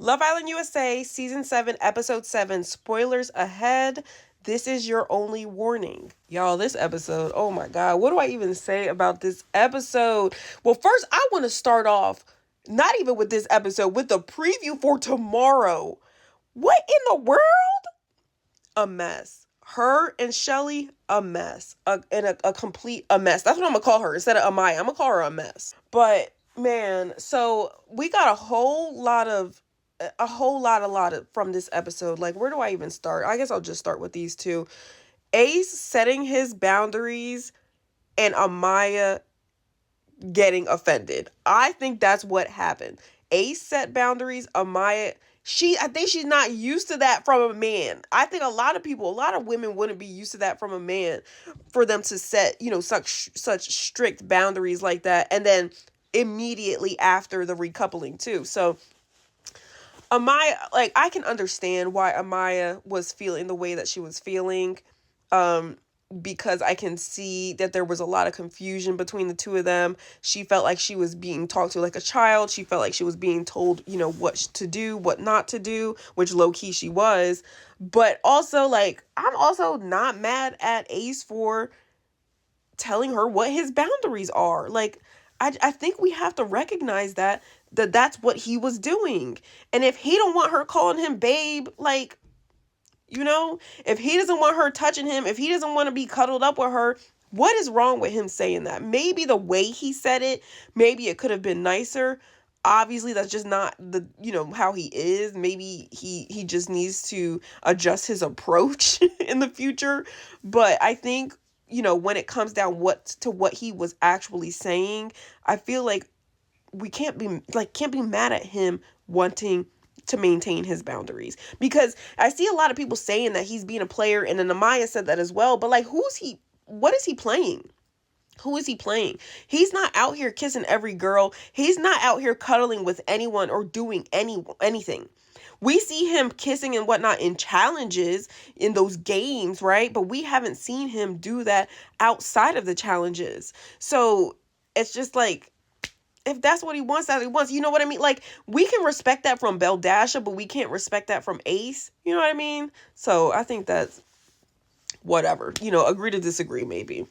Love Island USA, Season 7, Episode 7. Spoilers ahead. This is your only warning. Y'all, this episode, oh my God, what do I even say about this episode? Well, first, I want to start off, not even with this episode, with the preview for tomorrow. What in the world? A mess. Her and Shelly, a mess. A complete a mess. That's what I'm going to call her. Instead of Amaya, I'm going to call her a mess. But, man, so we got a lot of from this episode. Like, where do I even start? I guess I'll just start with these two. Ace setting his boundaries and Amaya getting offended. I think that's what happened. Ace set boundaries. Amaya, I think she's not used to that from a man. I think a lot of women wouldn't be used to that from a man, for them to set, such strict boundaries like that. And then immediately after the recoupling too. So Amaya, like, I can understand why Amaya was feeling the way that she was feeling, because I can see that there was a lot of confusion between the two of them. She felt like she was being talked to like a child. She felt like she was being told, what to do, what not to do, which low-key she was. But also, like, I'm also not mad at Ace for telling her what his boundaries are. Like, I think we have to recognize that's what he was doing. And if he don't want her calling him babe, like, if he doesn't want her touching him, if he doesn't want to be cuddled up with her, what is wrong with him saying that? Maybe the way he said it, maybe it could have been nicer. Obviously, that's just not how he is. Maybe he just needs to adjust his approach in the future. But I think, when it comes down to what he was actually saying, I feel like we can't be mad at him wanting to maintain his boundaries, because I see a lot of people saying that he's being a player, and then Amaya said that as well. But like, what is he playing? Who is he playing? He's not out here kissing every girl. He's not out here cuddling with anyone or doing anything. We see him kissing and whatnot in challenges, in those games, right? But we haven't seen him do that outside of the challenges. So it's just like, if that's what he wants, that's what he wants. You know what I mean? Like, we can respect that from Beldasha, but we can't respect that from Ace. You know what I mean? So I think that's whatever. Agree to disagree, maybe.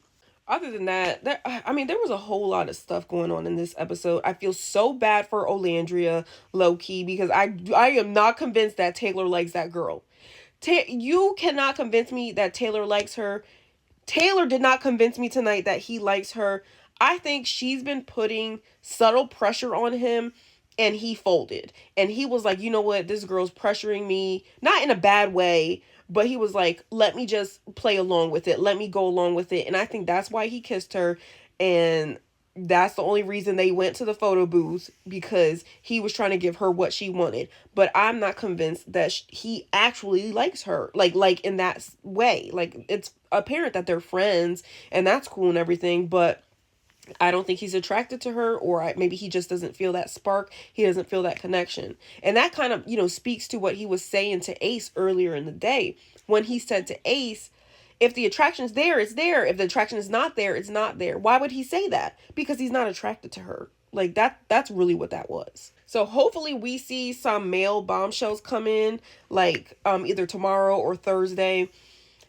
Other than that, there was a whole lot of stuff going on in this episode. I feel so bad for Olandria, low key, because I am not convinced that Taylor likes that girl. You cannot convince me that Taylor likes her. Taylor did not convince me tonight that he likes her. I think she's been putting subtle pressure on him, and he folded. And he was like, you know what? This girl's pressuring me. Not in a bad way, but he was like, let me just play along with it. Let me go along with it. And I think that's why he kissed her. And that's the only reason they went to the photo booth, because he was trying to give her what she wanted. But I'm not convinced that he actually likes her, like in that way. Like, it's apparent that they're friends, and that's cool and everything, but I don't think he's attracted to her, or maybe he just doesn't feel that spark. He doesn't feel that connection. And that kind of, speaks to what he was saying to Ace earlier in the day, when he said to Ace, if the attraction's there, it's there. If the attraction is not there, it's not there. Why would he say that? Because he's not attracted to her. Like, that's really what that was. So hopefully we see some male bombshells come in, like, either tomorrow or Thursday.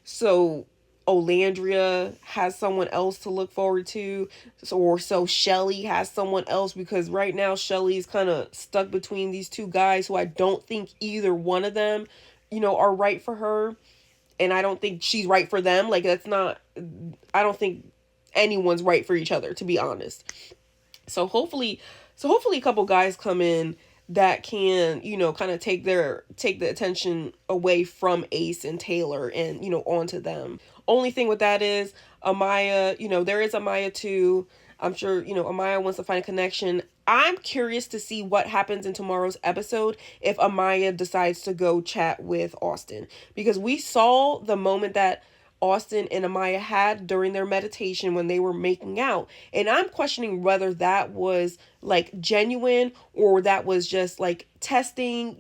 So Olandria has someone else to look forward to, so Shelly has someone else, because right now Shelly's kind of stuck between these two guys who I don't think either one of them, are right for her, and I don't think she's right for them. Like, I don't think anyone's right for each other, to be honest. So hopefully a couple guys come in that can, kind of take the attention away from Ace and Taylor and, onto them. Only thing with that is Amaya, there is Amaya too. I'm sure, Amaya wants to find a connection. I'm curious to see what happens in tomorrow's episode if Amaya decides to go chat with Austin, because we saw the moment that Austin and Amaya had during their meditation when they were making out. And I'm questioning whether that was like genuine, or that was just like testing,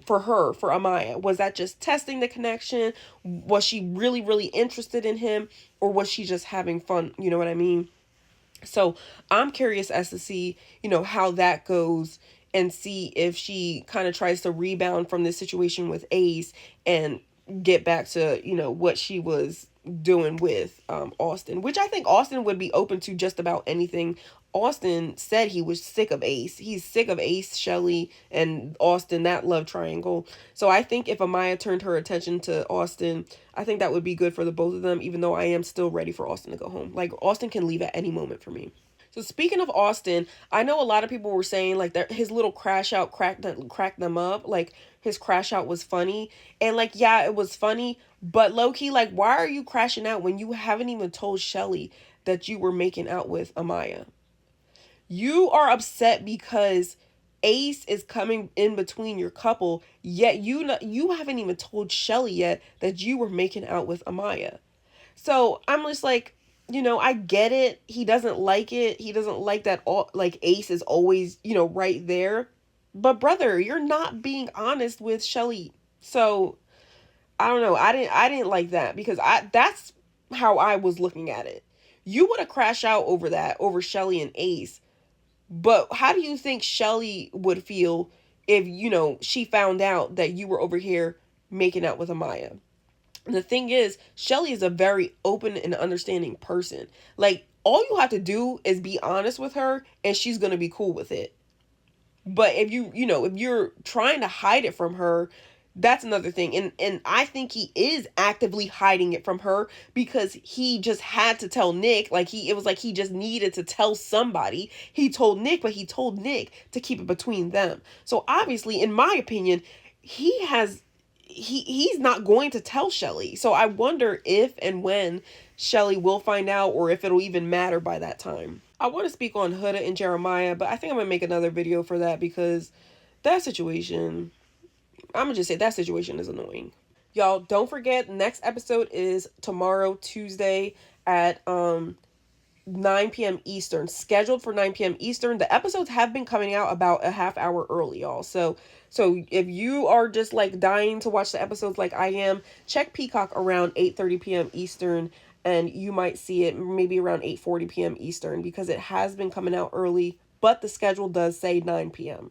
for Amaya. Was that just testing the connection? Was she really, really interested in him? Or was she just having fun? You know what I mean? So I'm curious as to see, how that goes and see if she kind of tries to rebound from this situation with Ace and get back to, what she was doing with Austin, which I think Austin would be open to just about anything. Austin said he was sick of Ace. He's sick of Ace, Shelly, and Austin, that love triangle. So I think if Amaya turned her attention to Austin, I think that would be good for the both of them, even though I am still ready for Austin to go home. Like, Austin can leave at any moment for me. So speaking of Austin, I know a lot of people were saying like that his little crash out cracked them up. Like his crash out was funny, and like yeah, it was funny. But low key, like why are you crashing out when you haven't even told Shelly that you were making out with Amaya? You are upset because Ace is coming in between your couple, yet you haven't even told Shelly yet that you were making out with Amaya. So I'm just like, I get it. He doesn't like it. He doesn't like that all like Ace is always, right there. But brother, you're not being honest with Shelly. So I don't know. I didn't like that because I that's how I was looking at it. You would have crashed out over that, over Shelly and Ace. But how do you think Shelly would feel if, she found out that you were over here making out with Amaya? The thing is, Shelly is a very open and understanding person. Like, all you have to do is be honest with her and she's going to be cool with it. But if you're trying to hide it from her, that's another thing. And I think he is actively hiding it from her because he just had to tell Nick. Like it was like he just needed to tell somebody. He told Nick, but he told Nick to keep it between them. So obviously, in my opinion, he's not going to tell Shelly. So I wonder if and when Shelly will find out, or if it'll even matter by that time. I want to speak on Huda and Jeremiah, but I think I'm gonna make another video for that because that situation, I'm gonna just say that situation is annoying. Y'all, don't forget, next episode is tomorrow, Tuesday at 9 p.m. Eastern, scheduled for 9 p.m. Eastern. The episodes have been coming out about a half hour early, y'all. So if you are just like dying to watch the episodes like I am, check Peacock around 8:30 p.m. Eastern, and you might see it maybe around 8:40 p.m. Eastern because it has been coming out early, but the schedule does say 9 p.m.